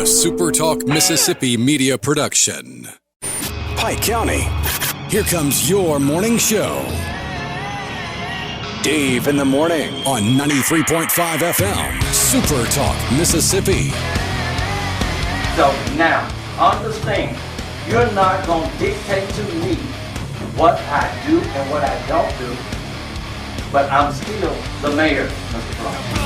SuperTalk Mississippi media production. Pike County, here comes your morning show. Dave in the morning on 93.5 FM, SuperTalk Mississippi. So now, understand, you're not going to dictate to me what I do and what I don't do, but I'm still the mayor, Mr. Brown.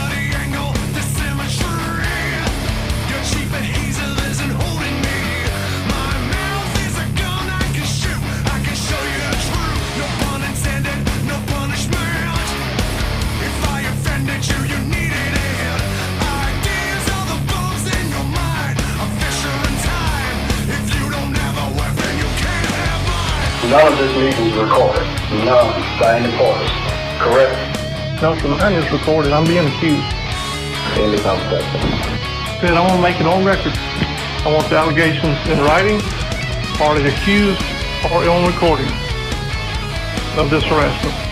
None of this meeting is recorded. None by any parties. Correct? No, sir, mine is recorded. I'm being accused. Any conversation. Said I want to make it on record. I want the allegations in writing, or the accused, or on recording of this harassment.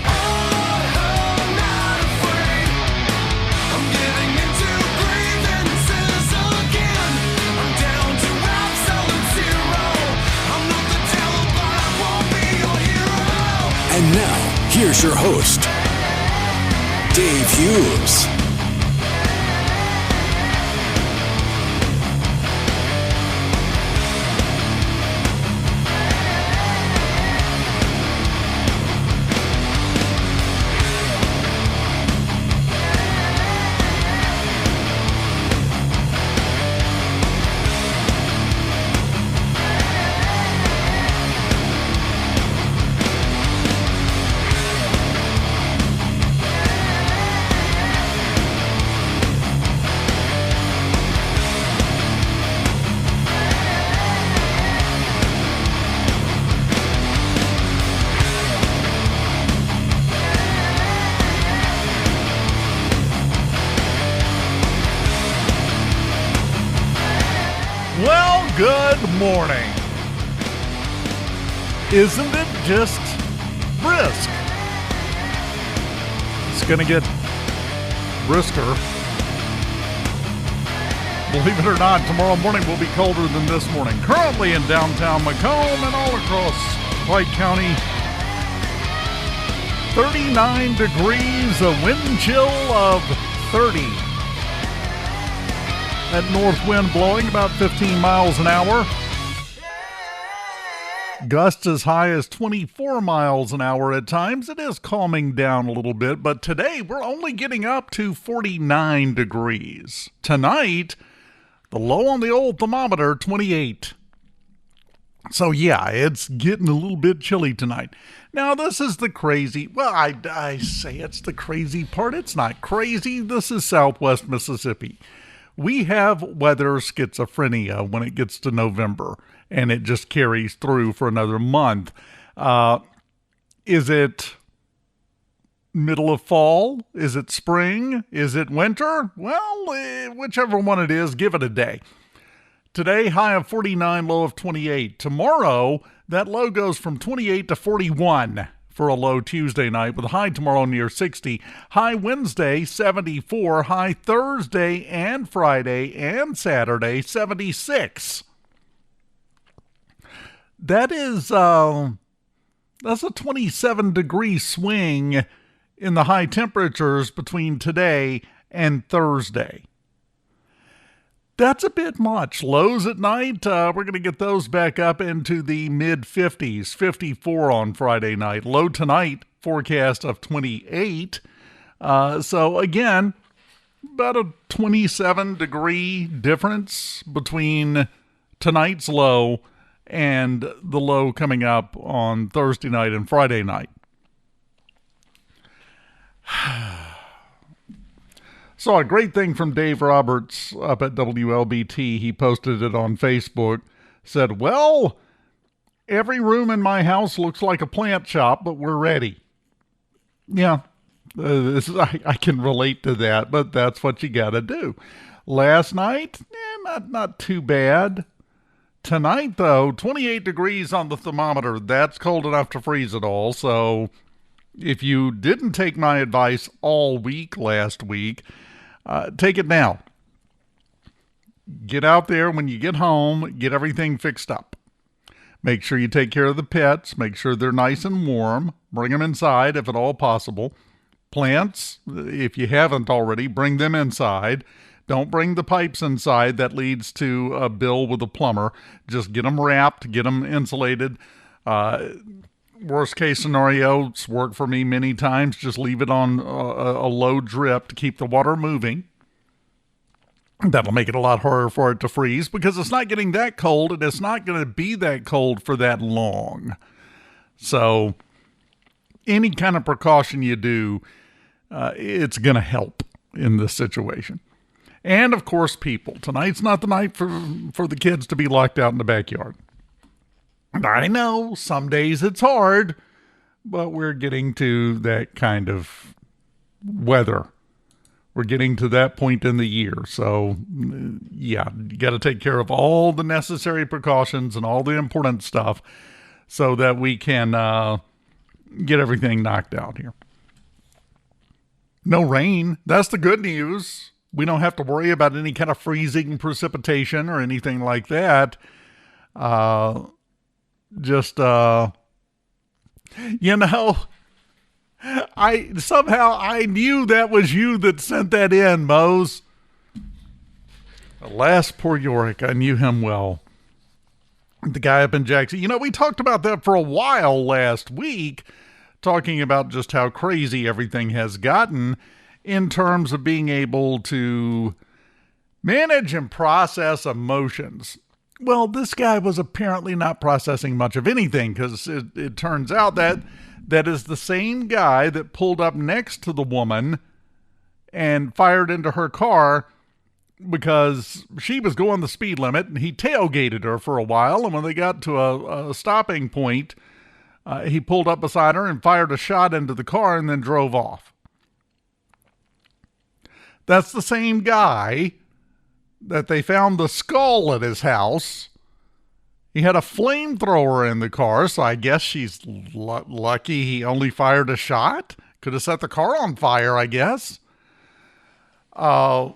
And now, here's your host, Dave Hughes. Good morning. Isn't it just brisk? It's going to get brisker. Believe it or not, tomorrow morning will be colder than this morning. Currently in downtown Macomb and all across Pike County, 39 degrees, a wind chill of 30. That north wind blowing about 15 miles an hour. Gusts as high as 24 miles an hour at times. It is calming down a little bit, but today we're only getting up to 49 degrees. Tonight, the low on the old thermometer, 28. So yeah, it's getting a little bit chilly tonight. Now this is the crazy, well, I say it's the crazy part. It's not crazy. This is Southwest Mississippi. We have weather schizophrenia when it gets to November, and it just carries through for another month. Is it middle of fall? Is it spring? Is it winter? Well, whichever one it is, give it a day. Today, high of 49, low of 28. Tomorrow, that low goes from 28 to 41. For a low Tuesday night with a high tomorrow near 60. High Wednesday, 74. High Thursday and Friday and Saturday, 76. That is, that's a 27-degree swing in the high temperatures between today and Thursday. That's a bit much. Lows at night, we're going to get those back up into the mid-50s, 54 on Friday night. Low tonight, forecast of 28. So again, about a 27-degree difference between tonight's low and the low coming up on Thursday night and Friday night. Saw a great thing from Dave Roberts up at WLBT. He posted it on Facebook. Said, well, every room in my house looks like a plant shop, but we're ready. Yeah, I can relate to that, but that's what you got to do. Last night, not too bad. Tonight, though, 28 degrees on the thermometer. That's cold enough to freeze it all. So if you didn't take my advice all week last week, take it now. get out there when you get home, get everything fixed up. Make sure you take care of the pets. Make sure they're nice and warm. Bring them inside if at all possible. Plants, if you haven't already, bring them inside. Don't bring the pipes inside. That leads to a bill with a plumber. Just get them wrapped, get them insulated. Worst case scenario, it's worked for me many times. Just leave it on a low drip to keep the water moving. That'll make it a lot harder for it to freeze because it's not getting that cold and it's not going to be that cold for that long. So any kind of precaution you do, it's going to help in this situation. And of course, people. Tonight's not the night for the kids to be locked out in the backyard. I know some days it's hard, but we're getting to that kind of weather. We're getting to that point in the year. So, yeah, you got to take care of all the necessary precautions and all the important stuff so that we can get everything knocked out here. No rain. That's the good news. We don't have to worry about any kind of freezing precipitation or anything like that. I knew that was you that sent that in, Mose. Alas, poor Yorick. I knew him well. The guy up in Jackson. You know, we talked about that for a while last week, talking about just how crazy everything has gotten in terms of being able to manage and process emotions. Well, this guy was apparently not processing much of anything because it turns out that is the same guy that pulled up next to the woman and fired into her car because she was going the speed limit, and he tailgated her for a while. And when they got to a stopping point, he pulled up beside her and fired a shot into the car and then drove off. That's the same guy that they found the skull at his house. He had a flamethrower in the car, so I guess she's lucky he only fired a shot. Could have set the car on fire, I guess. And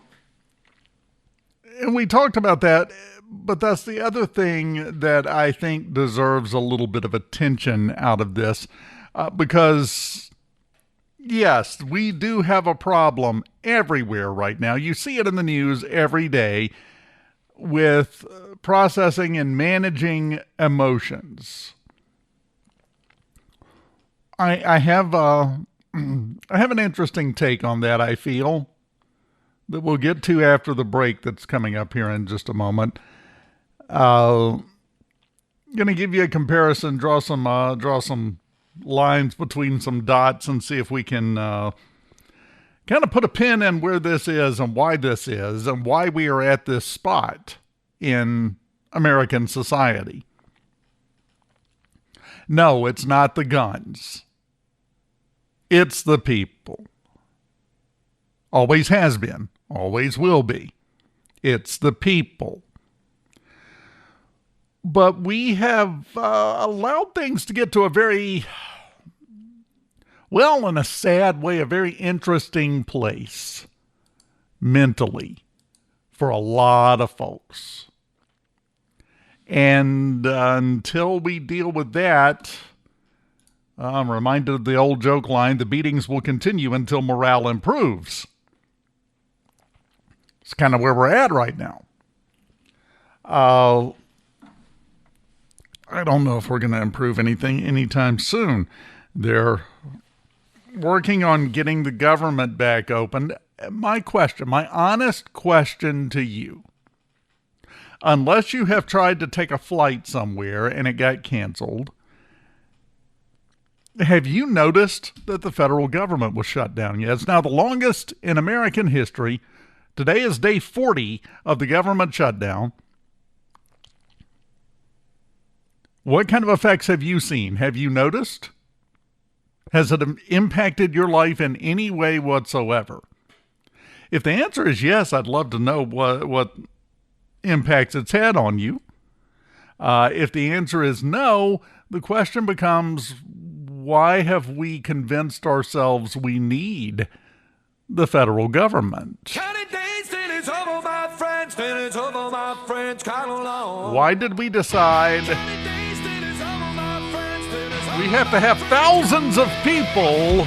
we talked about that, but that's the other thing that I think deserves a little bit of attention out of this, because yes, we do have a problem everywhere right now. You see it in the news every day with processing and managing emotions. I have an interesting take on that, I feel, that we'll get to after the break that's coming up here in just a moment. Going to give you a comparison, draw some lines between some dots and see if we can kind of put a pin in where this is and why we are at this spot in American society. No, it's not the guns. It's the people. Always has been. Always will be. It's the people. But we have allowed things to get to a very, well, in a sad way, a very interesting place mentally for a lot of folks. And until we deal with that, I'm reminded of the old joke line, the beatings will continue until morale improves. It's kind of where we're at right now. I don't know if we're going to improve anything anytime soon. They're working on getting the government back open. My honest question to you, unless you have tried to take a flight somewhere and it got canceled, have you noticed that the federal government was shut down? Yeah, it's now the longest in American history. Today is day 40 of the government shutdown. What kind of effects have you seen? Have you noticed? Has it impacted your life in any way whatsoever? If the answer is yes, I'd love to know what impacts it's had on you. If the answer is no, the question becomes, why have we convinced ourselves we need the federal government? Counting days till it's over, my friend. Why did we decide we have to have thousands of people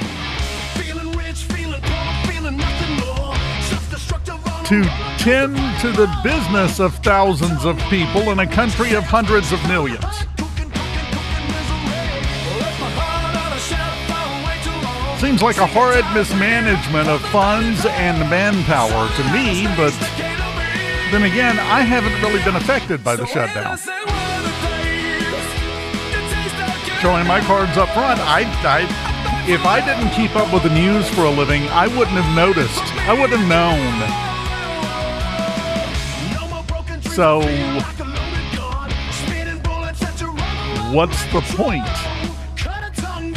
to tend to the business of thousands of people in a country of hundreds of millions? Seems like a horrid mismanagement of funds and manpower to me, but then again, I haven't really been affected by the shutdown. Showing my cards up front, if I didn't keep up with the news for a living, I wouldn't have noticed. I wouldn't have known. So, what's the point?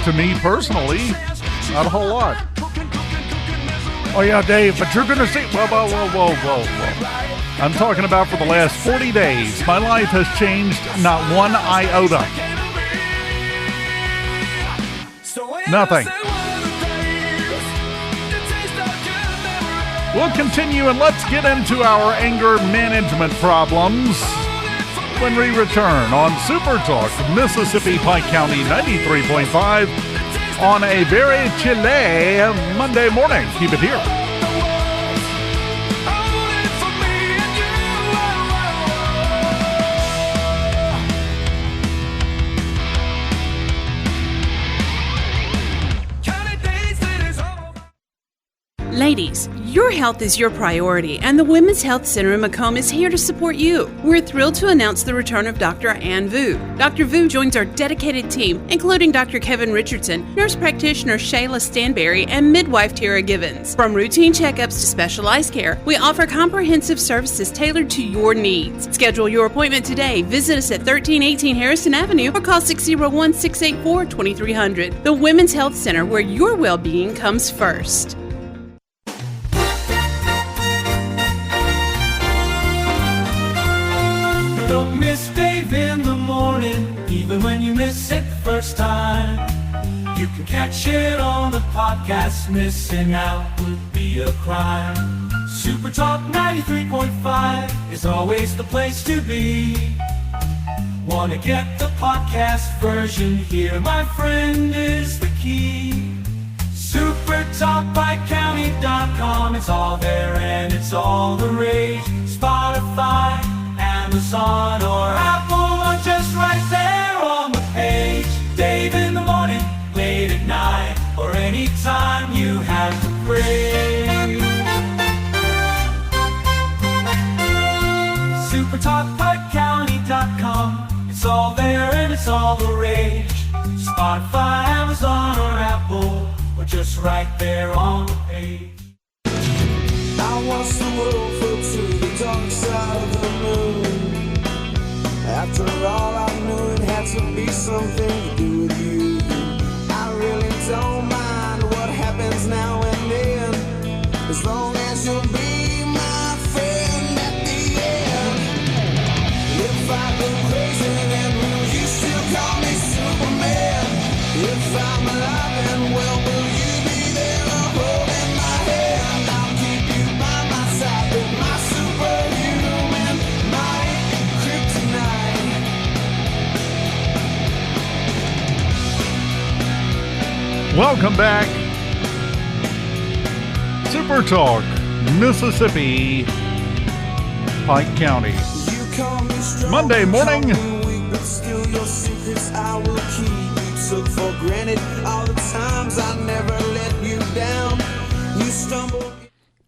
To me personally, not a whole lot. Oh yeah, Dave, but you're going to see... Whoa. I'm talking about for the last 40 days. My life has changed not one iota. Nothing. We'll continue and let's get into our anger management problems when we return on SuperTalk, Mississippi, Pike County 93.5 on a very chilly Monday morning. Keep it here. Ladies, your health is your priority, and the Women's Health Center in Macomb is here to support you. We're thrilled to announce the return of Dr. Ann Vu. Dr. Vu joins our dedicated team, including Dr. Kevin Richardson, nurse practitioner Shayla Stanberry, and midwife Tara Givens. From routine checkups to specialized care, we offer comprehensive services tailored to your needs. Schedule your appointment today. Visit us at 1318 Harrison Avenue or call 601-684-2300. The Women's Health Center, where your well-being comes first. Don't miss Dave in the morning, even when you miss it the first time. You can catch it on the podcast. Missing out would be a crime. SuperTalk 93.5 is always the place to be. Wanna get the podcast version? Here, my friend, is the key. SuperTalkPikeCounty.com. It's all there and it's all the rage. Spotify, Amazon or Apple, or just right there on the page. Dave in the morning, late at night, or anytime you have to pray. SuperTalkPikeCounty.com. It's all there and it's all the rage. Spotify, Amazon or Apple, or just right there on the page. I watched the world fall to the dark side of the moon. After all, I knew it had to be something to do with you. I really don't mind what happens now and then, as long as you'll be my friend at the end. If I go crazy, then will you still call me Superman? If I'm alive and well, will you be there holding my hand? I'll keep you by my side, with my superhuman, my kryptonite. Welcome back. SuperTalk, Mississippi, Pike County. Monday morning. But still your secrets I will keep. You took for granted all the times I never let you down. You stumbled.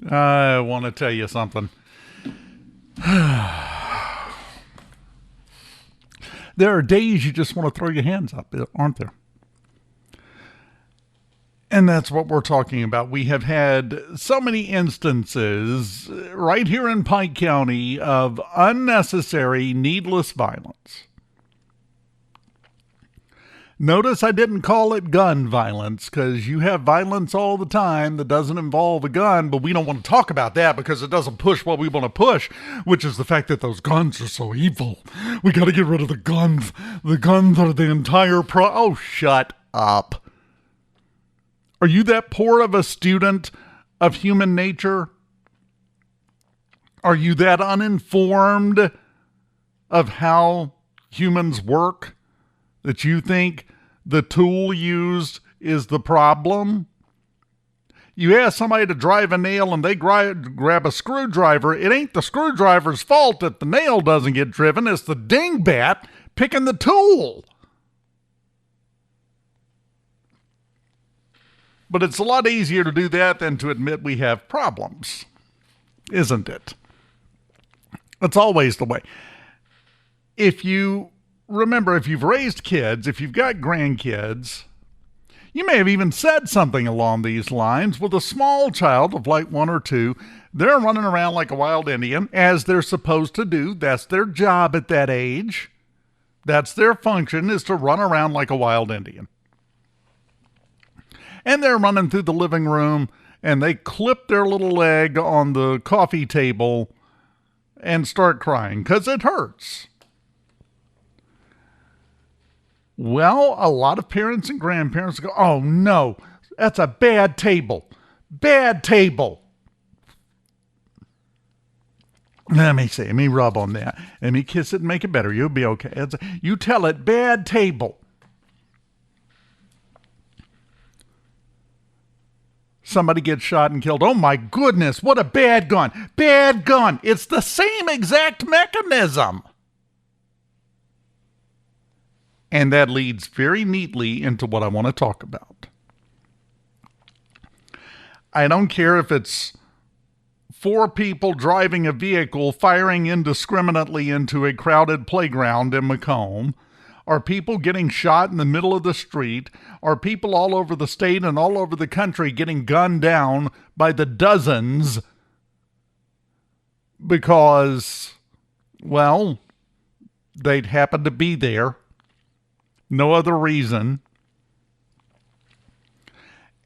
I want to tell you something. There are days you just want to throw your hands up, aren't there? And that's what we're talking about. We have had so many instances right here in Pike County of unnecessary, needless violence. Notice I didn't call it gun violence, because you have violence all the time that doesn't involve a gun, but we don't want to talk about that because it doesn't push what we want to push, which is the fact that those guns are so evil. We got to get rid of the guns. The guns are the entire Oh, shut up. Are you that poor of a student of human nature? Are you that uninformed of how humans work that you think the tool used is the problem? You ask somebody to drive a nail and they grab a screwdriver. It ain't the screwdriver's fault that the nail doesn't get driven. It's the dingbat picking the tool. But it's a lot easier to do that than to admit we have problems, isn't it? It's always the way. If you remember, if you've raised kids, if you've got grandkids, you may have even said something along these lines. With a small child of like 1 or 2, they're running around like a wild Indian, as they're supposed to do. That's their job at that age. That's their function, is to run around like a wild Indian. And they're running through the living room, and they clip their little leg on the coffee table and start crying because it hurts. Well, a lot of parents and grandparents go, oh no, that's a bad table. Bad table. Let me see. Let me rub on that. Let me kiss it and make it better. You'll be okay. You tell it, bad table. Somebody gets shot and killed. Oh my goodness, what a bad gun. Bad gun. It's the same exact mechanism. And that leads very neatly into what I want to talk about. I don't care if it's 4 people driving a vehicle firing indiscriminately into a crowded playground in Macomb, or people getting shot in the middle of the street, or people all over the state and all over the country getting gunned down by the dozens because, well, they'd happen to be there. No other reason.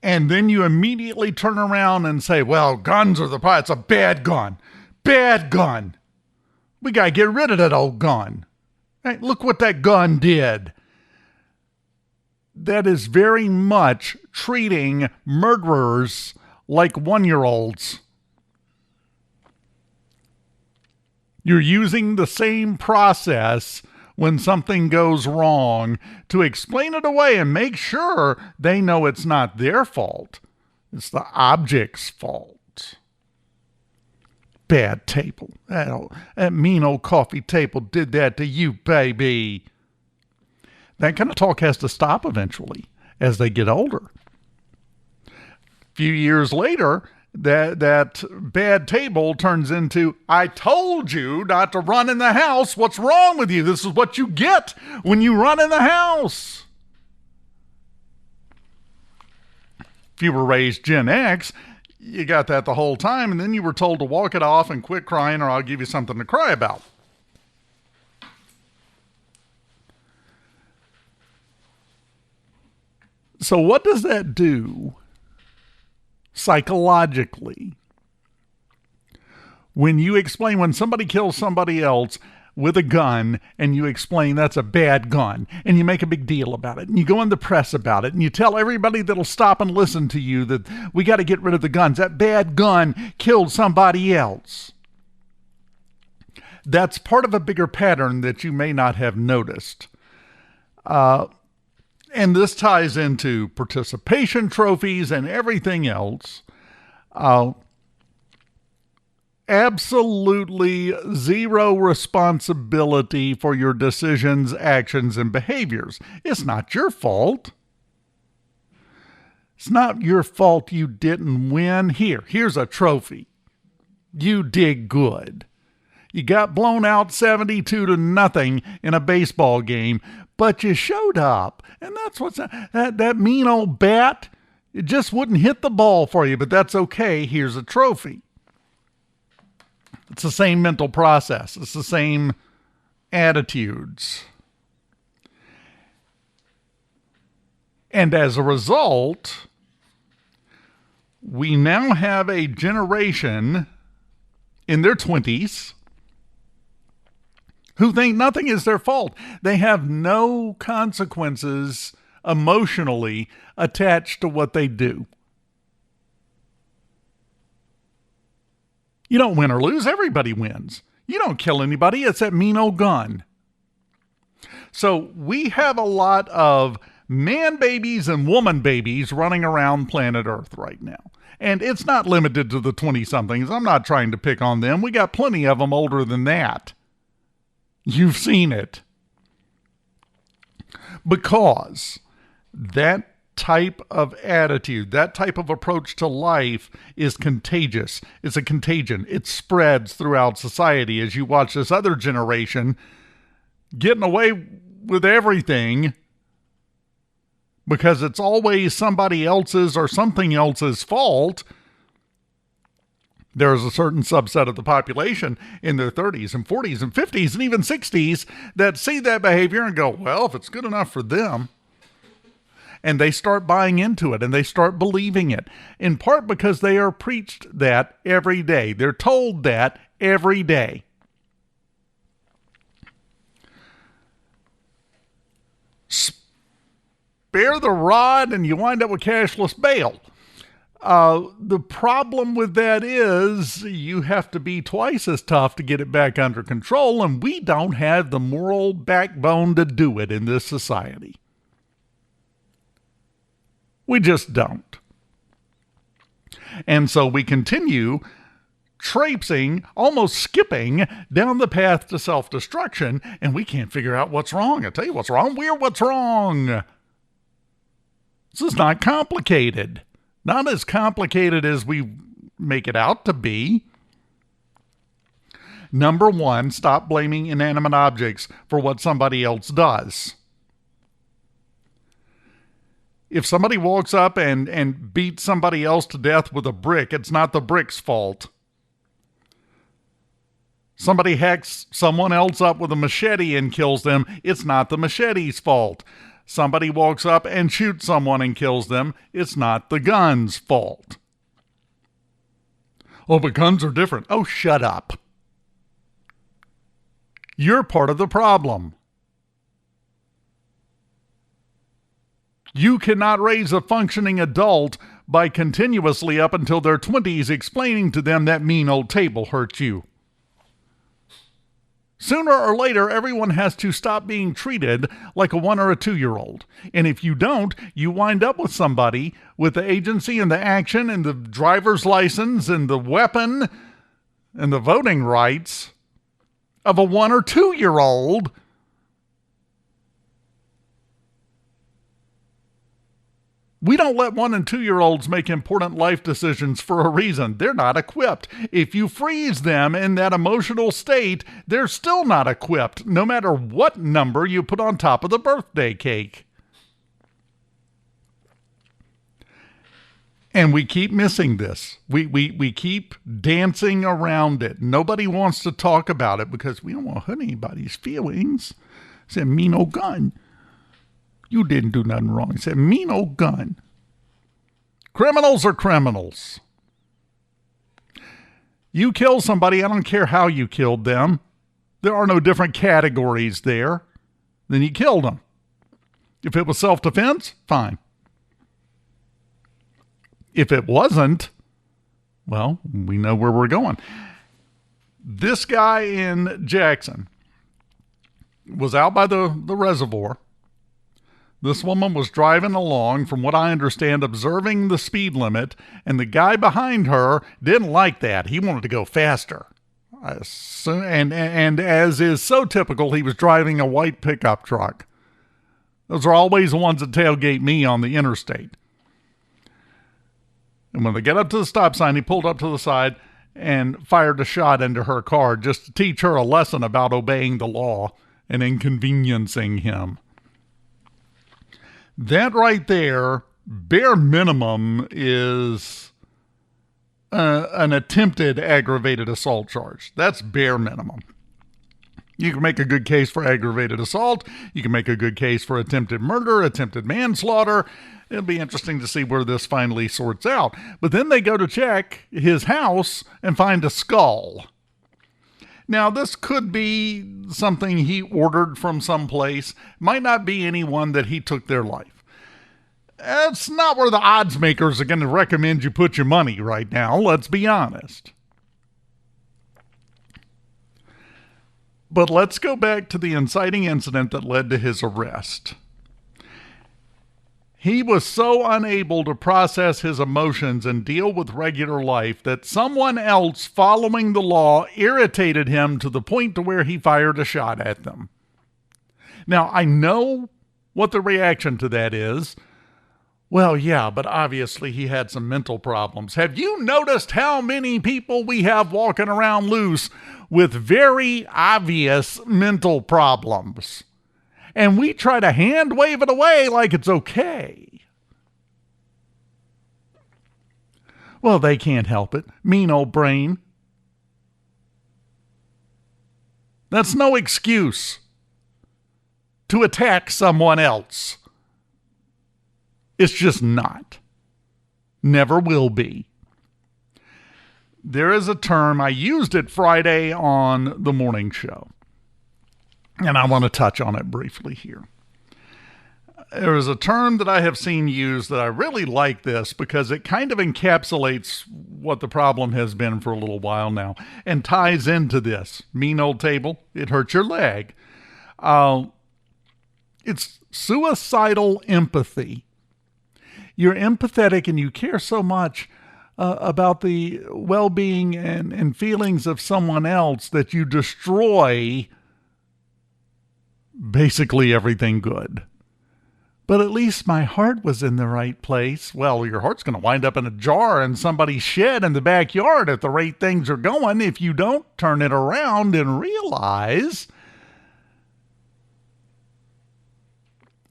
And then you immediately turn around and say, well, guns are the problem. It's a bad gun. Bad gun. We got to get rid of that old gun. Hey, look what that gun did. That is very much treating murderers like 1-year-olds. You're using the same process when something goes wrong to explain it away and make sure they know it's not their fault. It's the object's fault. Bad table. That mean old coffee table did that to you, baby. That kind of talk has to stop eventually as they get older. A few years later, that bad table turns into, I told you not to run in the house. What's wrong with you? This is what you get when you run in the house. If you were raised Gen X, you got that the whole time, and then you were told to walk it off and quit crying or I'll give you something to cry about. So what does that do psychologically when you explain, when somebody kills somebody else with a gun and you explain that's a bad gun and you make a big deal about it and you go in the press about it and you tell everybody that'll stop and listen to you that we got to get rid of the guns. That bad gun killed somebody else. That's part of a bigger pattern that you may not have noticed. And this ties into participation trophies and everything else. Absolutely zero responsibility for your decisions, actions, and behaviors. It's not your fault. It's not your fault you didn't win. Here's a trophy. You did good. You got blown out 72-0 in a baseball game, but you showed up. And that's what's that mean old bat. It just wouldn't hit the ball for you, but that's okay. Here's a trophy. It's the same mental process. It's the same attitudes. And as a result, we now have a generation in their 20s who think nothing is their fault. They have no consequences emotionally attached to what they do. They You don't win or lose. Everybody wins. You don't kill anybody. It's that mean old gun. So we have a lot of man babies and woman babies running around planet Earth right now. And it's not limited to the 20-somethings. I'm not trying to pick on them. We got plenty of them older than that. You've seen it. Because that type of attitude, that type of approach to life is contagious. It's a contagion. It spreads throughout society as you watch this other generation getting away with everything because it's always somebody else's or something else's fault. There's a certain subset of the population in their 30s and 40s and 50s and even 60s that see that behavior and go, well, if it's good enough for them. And they start buying into it and they start believing it, in part because they are preached that every day. They're told that every day. Spare the rod and you wind up with cashless bail. The problem with that is you have to be twice as tough to get it back under control, and we don't have the moral backbone to do it in this society. We just don't. And so we continue traipsing, almost skipping down the path to self-destruction, and we can't figure out what's wrong. I tell you what's wrong. We're what's wrong. This is not complicated. Not as complicated as we make it out to be. Number one, stop blaming inanimate objects for what somebody else does. If somebody walks up and beats somebody else to death with a brick, it's not the brick's fault. Somebody hacks someone else up with a machete and kills them, it's not the machete's fault. Somebody walks up and shoots someone and kills them, it's not the gun's fault. Oh, but guns are different. Oh, shut up. You're part of the problem. You cannot raise a functioning adult by continuously up until their 20s explaining to them that mean old table hurt you. Sooner or later, everyone has to stop being treated like a 1 or a 2-year-old. And if you don't, you wind up with somebody with the agency and the action and the driver's license and the weapon and the voting rights of a 1 or 2-year-old. We don't let 1 and 2-year-olds make important life decisions for a reason. They're not equipped. If you freeze them in that emotional state, they're still not equipped, no matter what number you put on top of the birthday cake. And we keep missing this. We keep dancing around it. Nobody wants to talk about it because we don't want to hurt anybody's feelings. It's a mean old gun. You didn't do nothing wrong. It's a mean old gun. Criminals are criminals. You kill somebody, I don't care how you killed them. There are no different categories there. Then you killed them. If it was self-defense, fine. If it wasn't, well, we know where we're going. This guy in Jackson was out by the reservoir. This woman was driving along, from what I understand, observing the speed limit, and the guy behind her didn't like that. He wanted to go faster. And as is so typical, he was driving a white pickup truck. Those are always the ones that tailgate me on the interstate. And when they get up to the stop sign, he pulled up to the side and fired a shot into her car just to teach her a lesson about obeying the law and inconveniencing him. That right there, bare minimum, is an attempted aggravated assault charge. That's bare minimum. You can make a good case for aggravated assault. You can make a good case for attempted murder, attempted manslaughter. It'll be interesting to see where this finally sorts out. But then they go to check his house and find a skull. Now, this could be something he ordered from someplace. Might not be anyone that he took their life. That's not where the odds makers are going to recommend you put your money right now, let's be honest. But let's go back to the inciting incident that led to his arrest. He was so unable to process his emotions and deal with regular life that someone else following the law irritated him to the point to where he fired a shot at them. Now, I know what the reaction to that is. Well, yeah, but obviously he had some mental problems. Have you noticed how many people we have walking around loose with very obvious mental problems? And we try to hand wave it away like it's okay. Well, they can't help it. Mean old brain. That's no excuse to attack someone else. It's just not. Never will be. There is a term, I used it Friday on the morning show, and I want to touch on it briefly here. There is a term that I have seen used that I really like this because it kind of encapsulates what the problem has been for a little while now and ties into this. Mean old table, it hurts your leg. It's suicidal empathy. You're empathetic and you care so much about the well-being and feelings of someone else that you destroy basically everything good. But at least my heart was in the right place. Well, your heart's going to wind up in a jar in somebody's shed in the backyard at the rate things are going if you don't turn it around and realize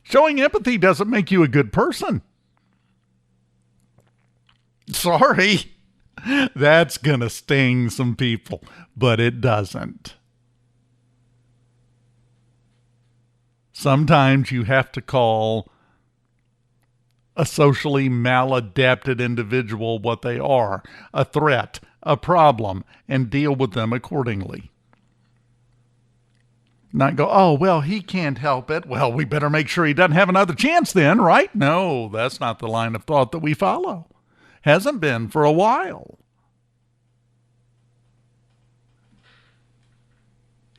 showing empathy doesn't make you a good person. Sorry, that's going to sting some people, but it doesn't. Sometimes you have to call a socially maladapted individual what they are, a threat, a problem, and deal with them accordingly. Not go, oh, well, he can't help it. Well, we better make sure he doesn't have another chance then, right? No, that's not the line of thought that we follow. Hasn't been for a while.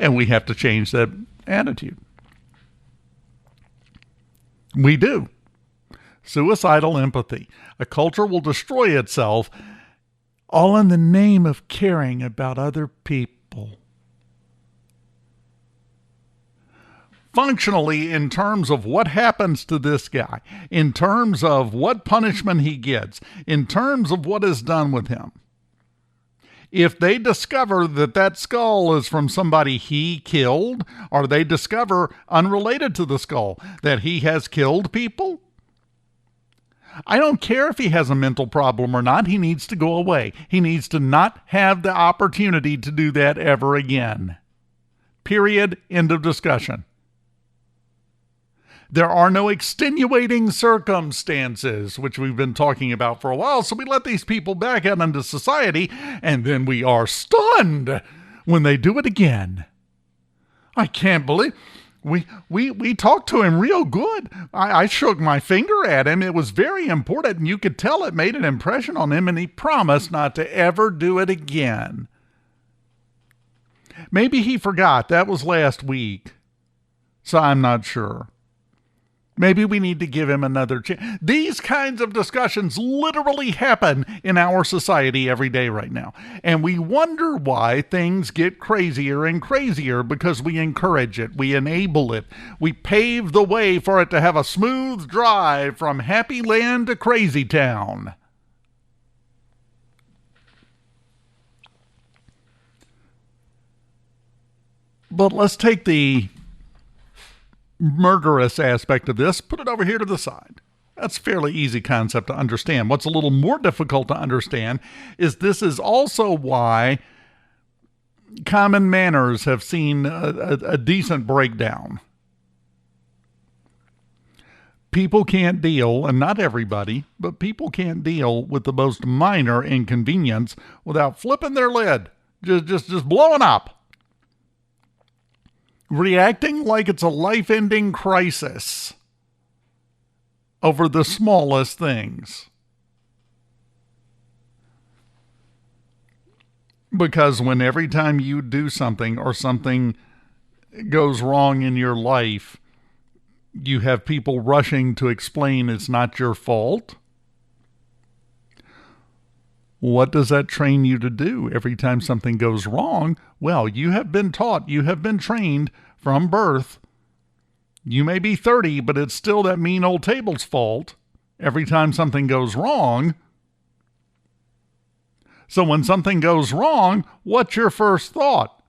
And we have to change that attitude. We do. Suicidal empathy. A culture will destroy itself all in the name of caring about other people. Functionally, in terms of what happens to this guy, in terms of what punishment he gets, in terms of what is done with him, if they discover that that skull is from somebody he killed, or they discover, unrelated to the skull, that he has killed people, I don't care if he has a mental problem or not. He needs to go away. He needs to not have the opportunity to do that ever again. Period. End of discussion. There are no extenuating circumstances, which we've been talking about for a while, so we let these people back out into society, and then we are stunned when they do it again. I can't believe we talked to him real good. I shook my finger at him. It was very important, and you could tell it made an impression on him, and he promised not to ever do it again. Maybe he forgot. That was last week, so I'm not sure. Maybe we need to give him another chance. These kinds of discussions literally happen in our society every day right now. And we wonder why things get crazier and crazier because we encourage it. We enable it. We pave the way for it to have a smooth drive from happy land to crazy town. But let's take the murderous aspect of this, put it over here to the side. That's a fairly easy concept to understand. What's a little more difficult to understand is this is also why common manners have seen a decent breakdown. People can't deal, and not everybody, but people can't deal with the most minor inconvenience without flipping their lid, just blowing up. Reacting like it's a life-ending crisis over the smallest things. Because when every time you do something or something goes wrong in your life, you have people rushing to explain it's not your fault. What does that train you to do every time something goes wrong? Well, you have been taught, you have been trained from birth. You may be 30, but it's still that mean old table's fault every time something goes wrong. So when something goes wrong, what's your first thought?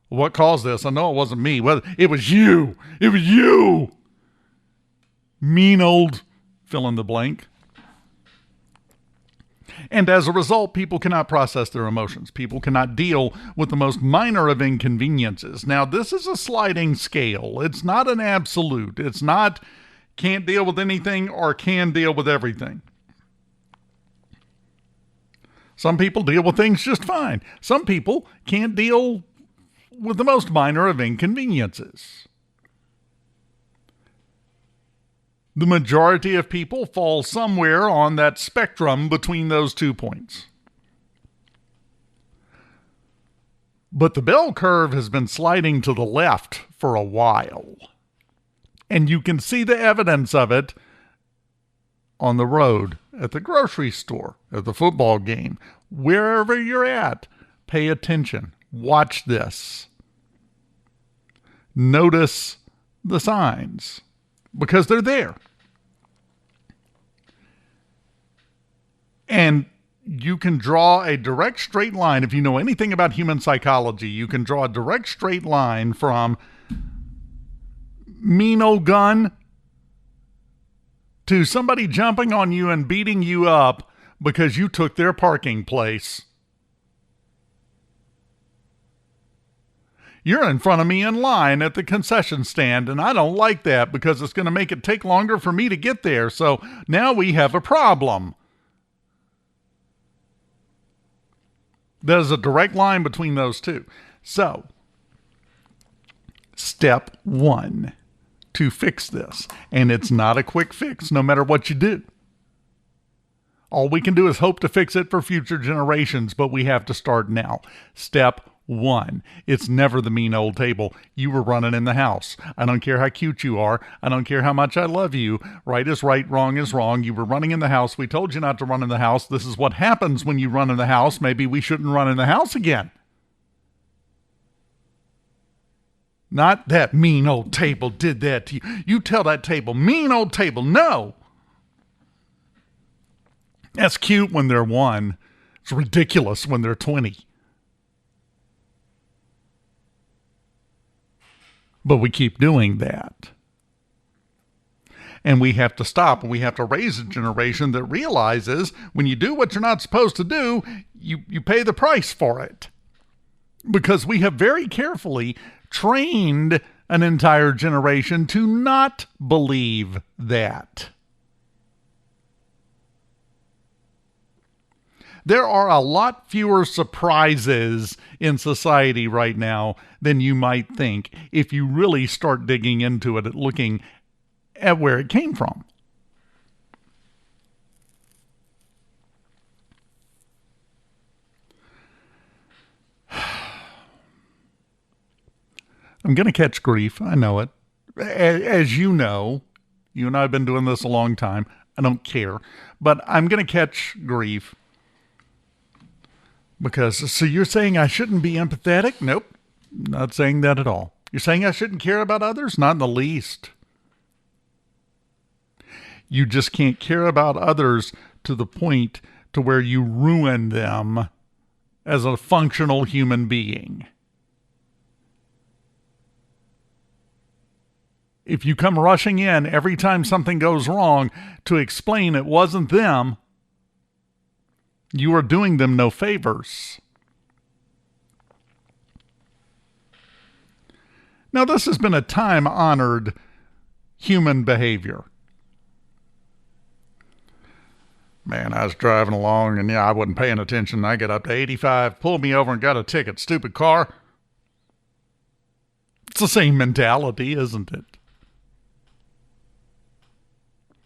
What caused this? I know it wasn't me. Well, it was you. It was you. Mean old fill in the blank. And as a result, people cannot process their emotions. People cannot deal with the most minor of inconveniences. Now, this is a sliding scale. It's not an absolute. It's not can't deal with anything or can deal with everything. Some people deal with things just fine. Some people can't deal with the most minor of inconveniences. The majority of people fall somewhere on that spectrum between those 2 points. But the bell curve has been sliding to the left for a while. And you can see the evidence of it on the road, at the grocery store, at the football game, wherever you're at. Pay attention. Watch this. Notice the signs, because they're there. And you can draw a direct straight line. If you know anything about human psychology, you can draw a direct straight line from mean old gun to somebody jumping on you and beating you up because you took their parking place. You're in front of me in line at the concession stand, and I don't like that because it's going to make it take longer for me to get there. So now we have a problem. There's a direct line between those two. So, step one to fix this. And it's not a quick fix, no matter what you do. All we can do is hope to fix it for future generations, but we have to start now. Step one. It's never the mean old table. You were running in the house. I don't care how cute you are. I don't care how much I love you. Right is right, wrong is wrong. You were running in the house. We told you not to run in the house. This is what happens when you run in the house. Maybe we shouldn't run in the house again. Not that mean old table did that to you. You tell that table, mean old table, no. That's cute when they're 1. It's ridiculous when they're 20. But we keep doing that. And we have to stop, and we have to raise a generation that realizes when you do what you're not supposed to do, you pay the price for it. Because we have very carefully trained an entire generation to not believe that. There are a lot fewer surprises in society right now than you might think if you really start digging into it and looking at where it came from. I'm going to catch grief. I know it. As you know, you and I have been doing this a long time. I don't care. But I'm going to catch grief. Because, so you're saying I shouldn't be empathetic? Nope. Not saying that at all. You're saying I shouldn't care about others? Not in the least. You just can't care about others to the point to where you ruin them as a functional human being. If you come rushing in every time something goes wrong to explain it wasn't them, you are doing them no favors. Now, this has been a time-honored human behavior. Man, I was driving along, and I wasn't paying attention. I got up to 85, pulled me over, and got a ticket. Stupid car. It's the same mentality, isn't it?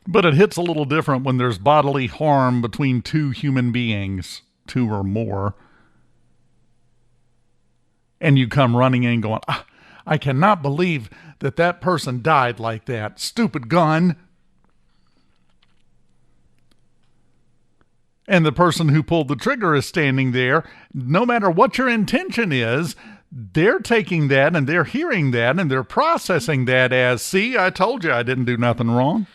But it hits a little different when there's bodily harm between 2 human beings, 2 or more. And you come running in going, I cannot believe that that person died like that. Stupid gun. And the person who pulled the trigger is standing there. No matter what your intention is, they're taking that and they're hearing that and they're processing that as, see, I told you I didn't do nothing wrong.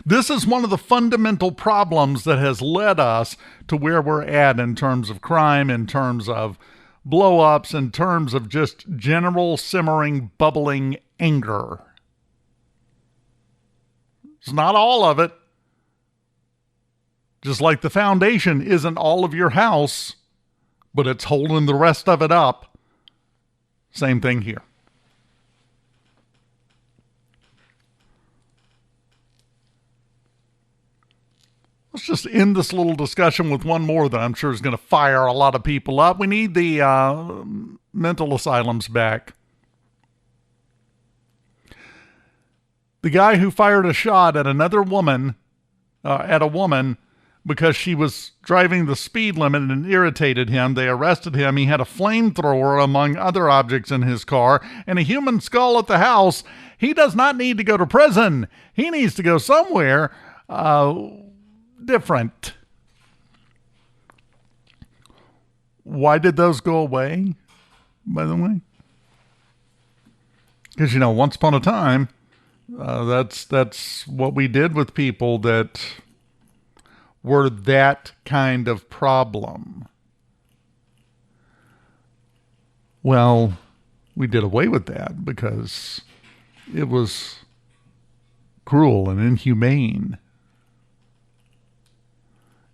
This is one of the fundamental problems that has led us to where we're at in terms of crime, in terms of blow-ups, in terms of just general simmering, bubbling anger. It's not all of it. Just like the foundation isn't all of your house, but it's holding the rest of it up. Same thing here. Let's just end this little discussion with one more that I'm sure is going to fire a lot of people up. We need the mental asylums back. The guy who fired a shot at another woman, because she was driving the speed limit and irritated him. They arrested him. He had a flamethrower among other objects in his car and a human skull at the house. He does not need to go to prison. He needs to go somewhere different. Why did those go away, by the way? Because, once upon a time, that's what we did with people that were that kind of problem. Well, we did away with that because it was cruel and inhumane.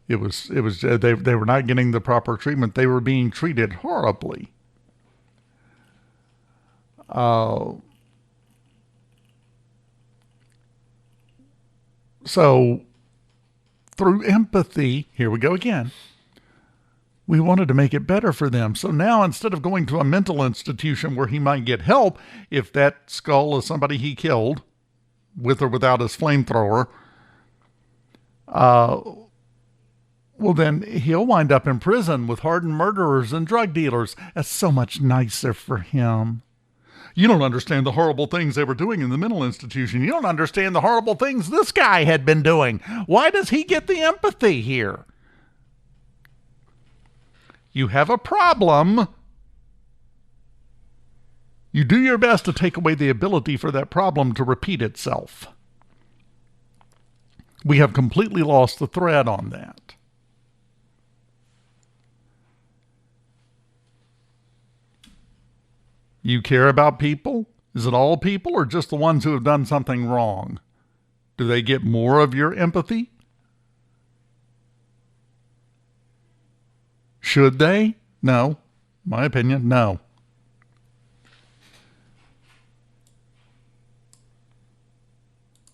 They were not getting the proper treatment. They were being treated horribly. So through empathy, here we go again, we wanted to make it better for them. So now instead of going to a mental institution where he might get help, if that skull is somebody he killed, with or without his flamethrower, well, then he'll wind up in prison with hardened murderers and drug dealers. That's so much nicer for him. You don't understand the horrible things they were doing in the mental institution. You don't understand the horrible things this guy had been doing. Why does he get the empathy here? You have a problem. You do your best to take away the ability for that problem to repeat itself. We have completely lost the thread on that. You care about people? Is it all people or just the ones who have done something wrong? Do they get more of your empathy? Should they? No. My opinion, no.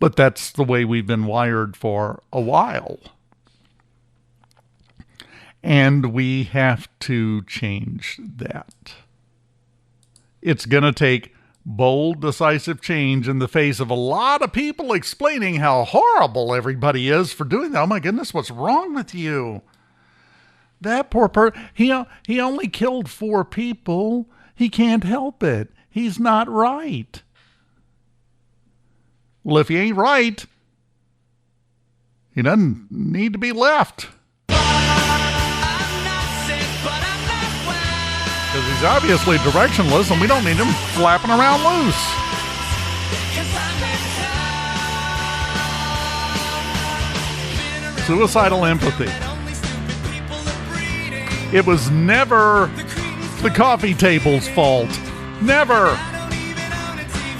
But that's the way we've been wired for a while. And we have to change that. It's going to take bold, decisive change in the face of a lot of people explaining how horrible everybody is for doing that. Oh my goodness, what's wrong with you? That poor person, he only killed 4 people. He can't help it. He's not right. Well, if he ain't right, he doesn't need to be left. Because he's obviously directionless and we don't need him flapping around loose. Suicidal empathy. It was never the coffee table's fault. Never.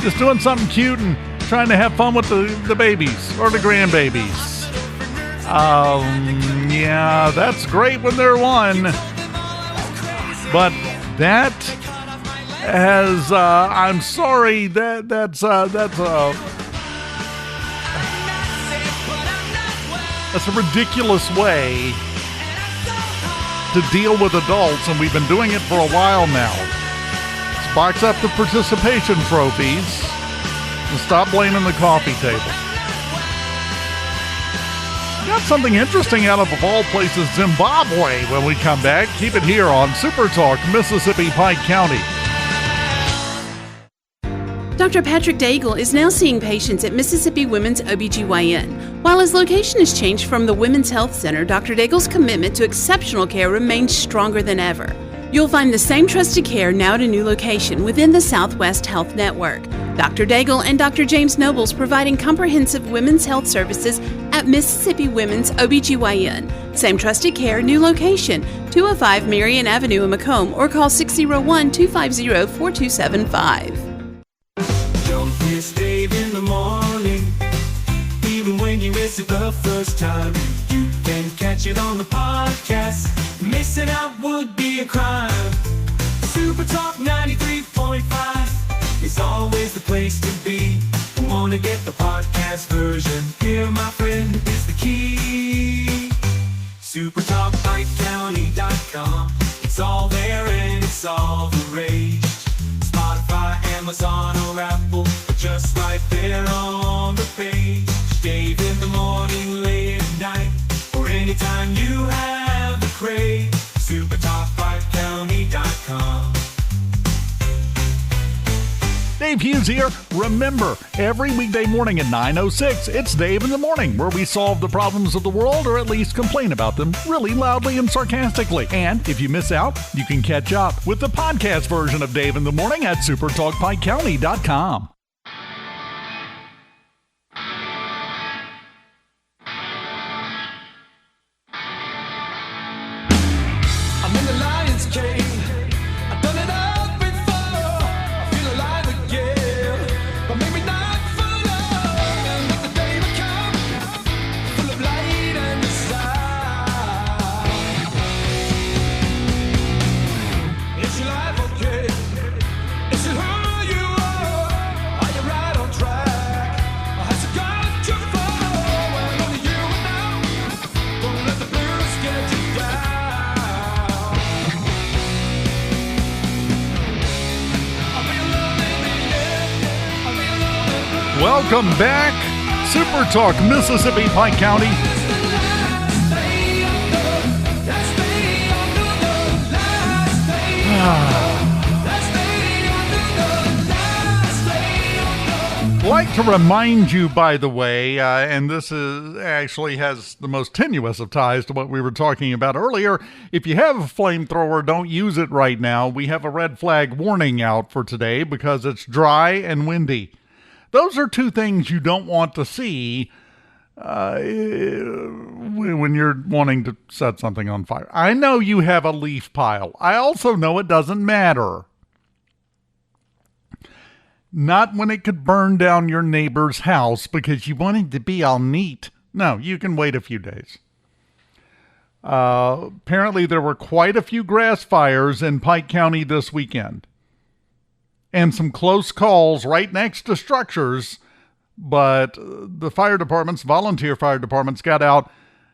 Just doing something cute and trying to have fun with the babies or the grandbabies. Yeah, that's great when they're 1. But that has, I'm sorry, that's a ridiculous way to deal with adults, and we've been doing it for a while now. Let's box up the participation trophies and stop blaming the coffee table. Got something interesting out of all places, Zimbabwe, when we come back. Keep it here on SuperTalk, Mississippi, Pike County. Dr. Patrick Daigle is now seeing patients at Mississippi Women's OBGYN. While his location has changed from the Women's Health Center, Dr. Daigle's commitment to exceptional care remains stronger than ever. You'll find the same trusted care now at a new location within the Southwest Health Network. Dr. Daigle and Dr. James Nobles providing comprehensive women's health services at Mississippi Women's OBGYN. Same trusted care, new location, 205 Marion Avenue in Macomb, or call 601-250-4275. Don't miss Dave in the morning. Even when you miss it the first time, you can catch it on the podcast. Missing out would be a crime. SuperTalk 93.5 is always the place to be. Want to get the podcast version? Here, my friend, is the key. SuperTalkPikeCounty.com. It's all there and it's all the rage. Spotify, Amazon, or Apple, just right there on the page. Dave in the morning, late at night, or anytime you have the crave. SuperTalkPikeCounty.com. Dave Hughes here. Remember, every weekday morning at 9:06, it's Dave in the Morning, where we solve the problems of the world, or at least complain about them really loudly and sarcastically. And if you miss out, you can catch up with the podcast version of Dave in the Morning at SuperTalkPikeCounty.com. I'm in the lion's cage. I've done it all before. I feel alive again, but maybe not for long. And let the day become full of light and desire. Is your life okay? Is it who you are? Are you right on track? Or has it gone too far? Well, only you will know. Don't let the blues get you down. Welcome back. SuperTalk, Mississippi, Pike County. Like to remind you, by the way, and this is actually has the most tenuous of ties to what we were talking about earlier. If you have a flamethrower, don't use it right now. We have a red flag warning out for today because it's dry and windy. Those are two things you don't want to see when you're wanting to set something on fire. I know you have a leaf pile. I also know it doesn't matter. Not when it could burn down your neighbor's house because you want it to be all neat. No, you can wait a few days. Apparently there were quite a few grass fires in Pike County this weekend. And some close calls right next to structures, but the fire departments, volunteer fire departments, got out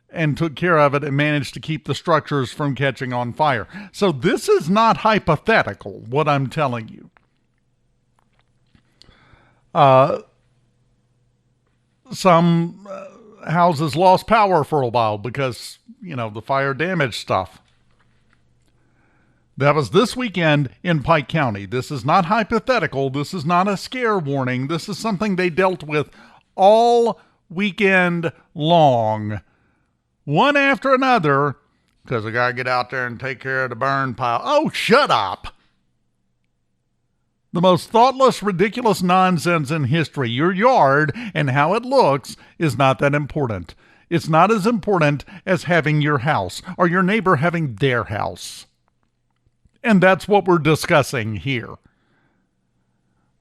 and took care of it and managed to keep the structures from catching on fire. So this is not hypothetical, what I'm telling you. Some houses lost power for a while because, the fire damaged stuff. That was this weekend in Pike County. This is not hypothetical. This is not a scare warning. This is something they dealt with all weekend long, one after another, because I got to get out there and take care of the burn pile. Oh, shut up. The most thoughtless, ridiculous nonsense in history. Your yard and how it looks is not that important. It's not as important as having your house or your neighbor having their house. And that's what we're discussing here.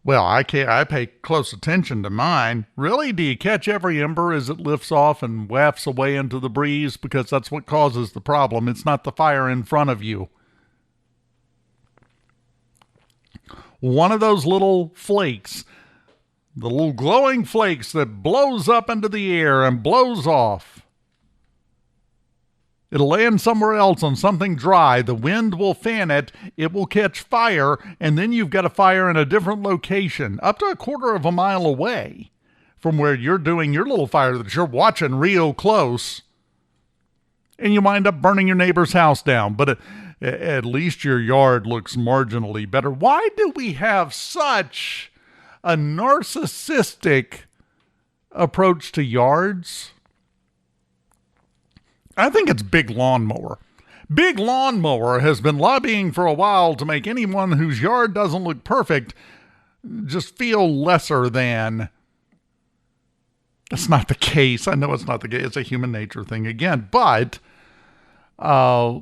Well, I pay close attention to mine. Really? Do you catch every ember as it lifts off and wafts away into the breeze? Because that's what causes the problem. It's not the fire in front of you. One of those little flakes, the little glowing flakes that blows up into the air and blows off. It'll land somewhere else on something dry. The wind will fan it. It will catch fire. And then you've got a fire in a different location, up to a quarter of a mile away. from where you're doing your little fire that you're watching real close, and you wind up burning your neighbor's house down. But at least your yard looks marginally better. Why do we have such a narcissistic approach to yards? I think it's Big Lawnmower. Big Lawnmower has been lobbying for a while to make anyone whose yard doesn't look perfect just feel lesser than. That's not the case. I know it's not the case. It's a human nature thing again. But there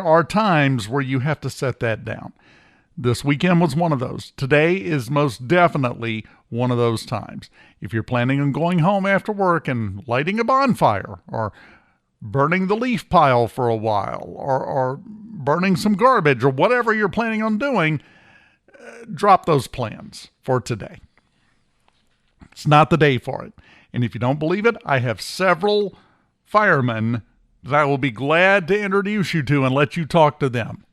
are times where you have to set that down. This weekend was one of those. Today is most definitely one of those times. If you're planning on going home after work and lighting a bonfire, or burning the leaf pile for a while, or burning some garbage, or whatever you're planning on doing, drop those plans for today. It's not the day for it. And if you don't believe it, I have several firemen that I will be glad to introduce you to and let you talk to them.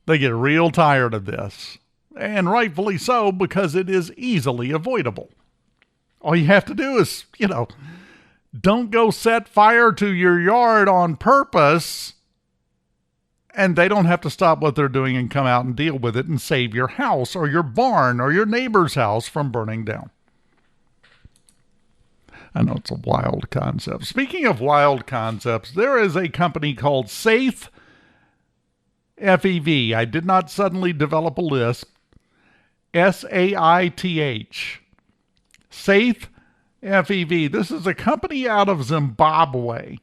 They get real tired of this, and rightfully so, because it is easily avoidable. All you have to do is, don't go set fire to your yard on purpose, and they don't have to stop what they're doing and come out and deal with it and save your house or your barn or your neighbor's house from burning down. I know it's a wild concept. Speaking of wild concepts, there is a company called Saith, F-E-V. I did not suddenly develop a list. S-A-I-T-H. Saith, F-E-V. This is a company out of Zimbabwe.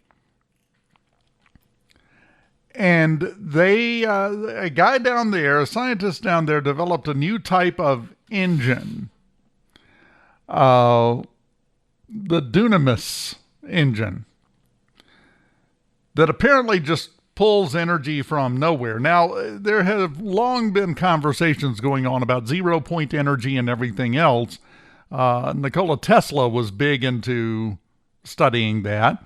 And they, a guy down there, a scientist down there, developed a new type of engine. The Dunamis engine. That apparently just pulls energy from nowhere. Now, there have long been conversations going on about zero-point energy and everything else. Nikola Tesla was big into studying that.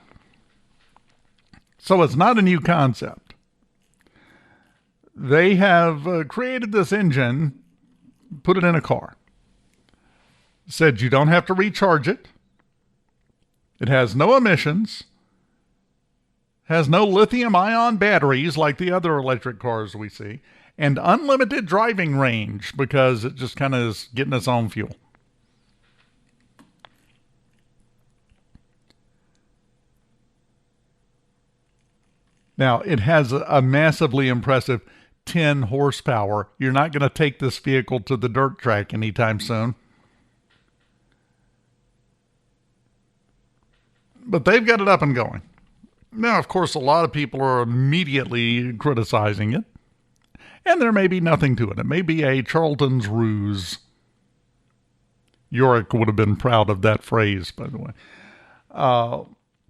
So it's not a new concept. They have created this engine, put it in a car. Said you don't have to recharge it. It has no emissions. Has no lithium-ion batteries like the other electric cars we see, and unlimited driving range because it just kind of is getting its own fuel. Now, it has a massively impressive 10 horsepower. You're not going to take this vehicle to the dirt track anytime soon. But they've got it up and going. Now, of course, a lot of people are immediately criticizing it. And there may be nothing to it. It may be a Charlton's ruse. Yorick would have been proud of that phrase, by the way.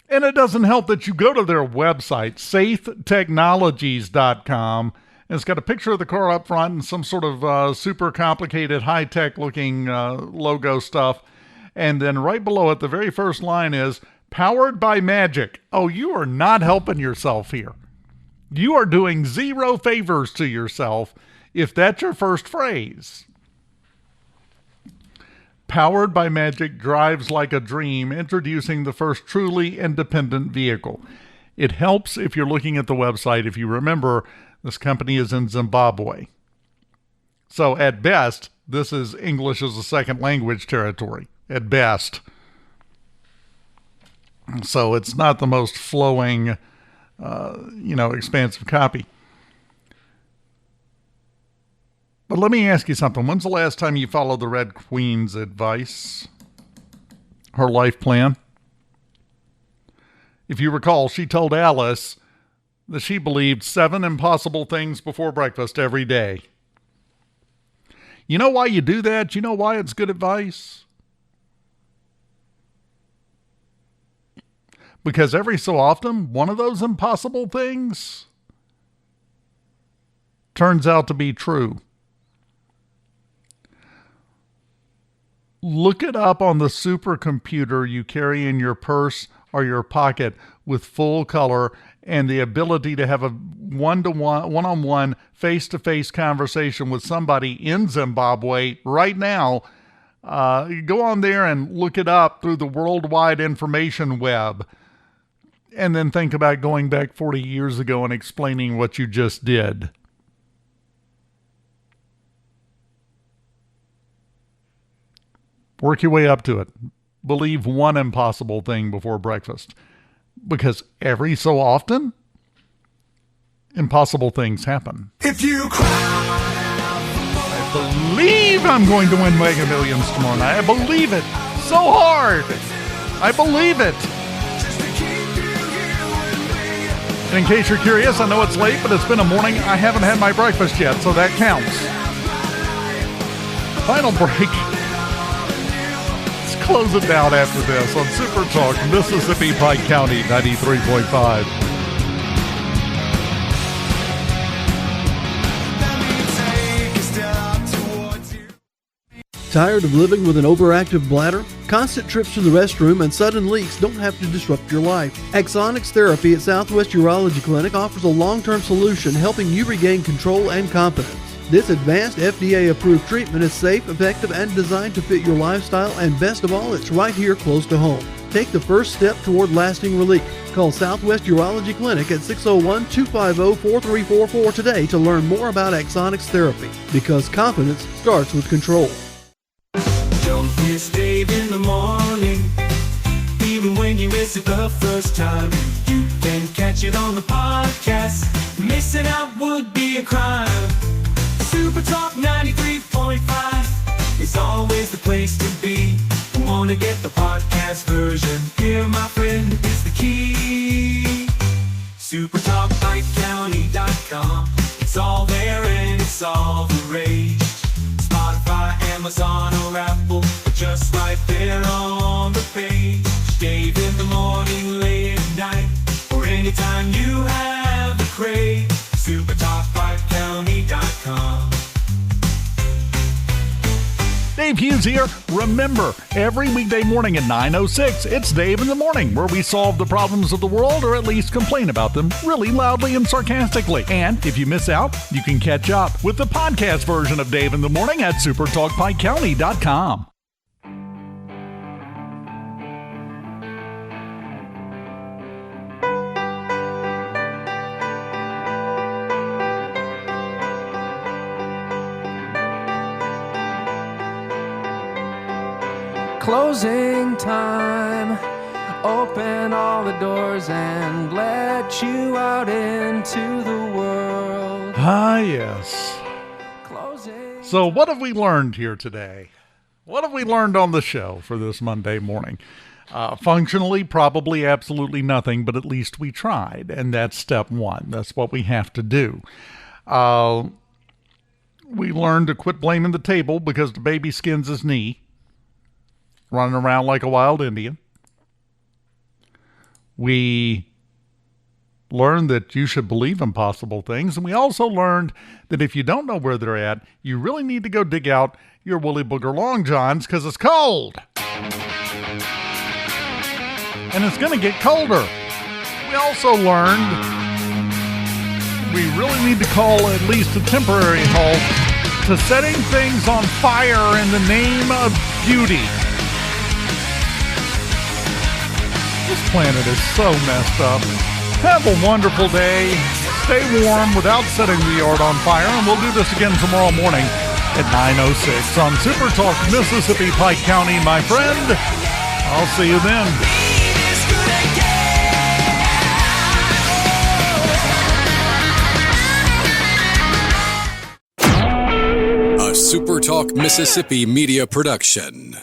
And it doesn't help that you go to their website, saithtechnologies.com. And it's got a picture of the car up front and some sort of super complicated, high-tech looking logo stuff. And then right below it, the very first line is, powered by magic. Oh, you are not helping yourself here. You are doing zero favors to yourself if that's your first phrase. Powered by magic drives like a dream, introducing the first truly independent vehicle. It helps if you're looking at the website. If you remember, this company is in Zimbabwe. So at best, this is English as a second language territory. At best. So it's not the most flowing, expansive copy. But let me ask you something. When's the last time you followed the Red Queen's advice? Her life plan? If you recall, she told Alice that she believed 7 impossible things before breakfast every day. You know why you do that? You know why it's good advice? Because every so often, one of those impossible things turns out to be true. Look it up on the supercomputer you carry in your purse or your pocket with full color and the ability to have a one-on-one, face-to-face conversation with somebody in Zimbabwe right now Go on there and look it up through the worldwide information web. And then think about going back 40 years ago and explaining what you just did. Work your way up to it. Believe one impossible thing before breakfast. Because every so often, impossible things happen. If you cry, I believe I'm going to win Mega Millions tomorrow night. I believe it so hard. I believe it. And in case you're curious, I know it's late, but it's been a morning. I haven't had my breakfast yet, so that counts. Final break. Let's close it down after this on Super Talk, Mississippi, Pike County, 93.5. Tired of living with an overactive bladder? Constant trips to the restroom and sudden leaks don't have to disrupt your life. Axonics Therapy at Southwest Urology Clinic offers a long-term solution helping you regain control and confidence. This advanced FDA-approved treatment is safe, effective, and designed to fit your lifestyle, and best of all, it's right here close to home. Take the first step toward lasting relief. Call Southwest Urology Clinic at 601-250-4344 today to learn more about Axonics Therapy, because confidence starts with control. Don't miss Dave in the morning. Even when you miss it the first time, you can catch it on the podcast. Missing out would be a crime. SuperTalk 93.5 is always the place to be. Wanna get the podcast version? Here, my friend, is the key. SuperTalkPikeCounty.com. It's all there and it's all the rage. Spotify, Amazon, or Apple, just right there on the page. Dave in the morning, late at night, or anytime you have the crave. SuperTalkPikeCounty.com. Dave Hughes here. Remember, every weekday morning at 9:06, it's Dave in the Morning, where we solve the problems of the world, or at least complain about them really loudly and sarcastically. And if you miss out, you can catch up with the podcast version of Dave in the Morning at SuperTalkPikeCounty.com. Closing time. Open all the doors and let you out into the world. Ah, yes. Closing. So what have we learned here today? What have we learned on the show for this Monday morning? Functionally, probably absolutely nothing, but at least we tried, and that's step one. That's what we have to do. We learned to quit blaming the table because the baby skins his knee, running around like a wild Indian. We learned that you should believe impossible things, and we also learned that if you don't know where they're at, you really need to go dig out your Woolly Booger Long Johns because it's cold. And it's going to get colder. We also learned we really need to call at least a temporary halt to setting things on fire in the name of beauty. This planet is so messed up. Have a wonderful day. Stay warm without setting the yard on fire, and we'll do this again tomorrow morning at 9:06 on Super Talk, Mississippi, Pike County, my friend. I'll see you then. A SuperTalk Mississippi media production.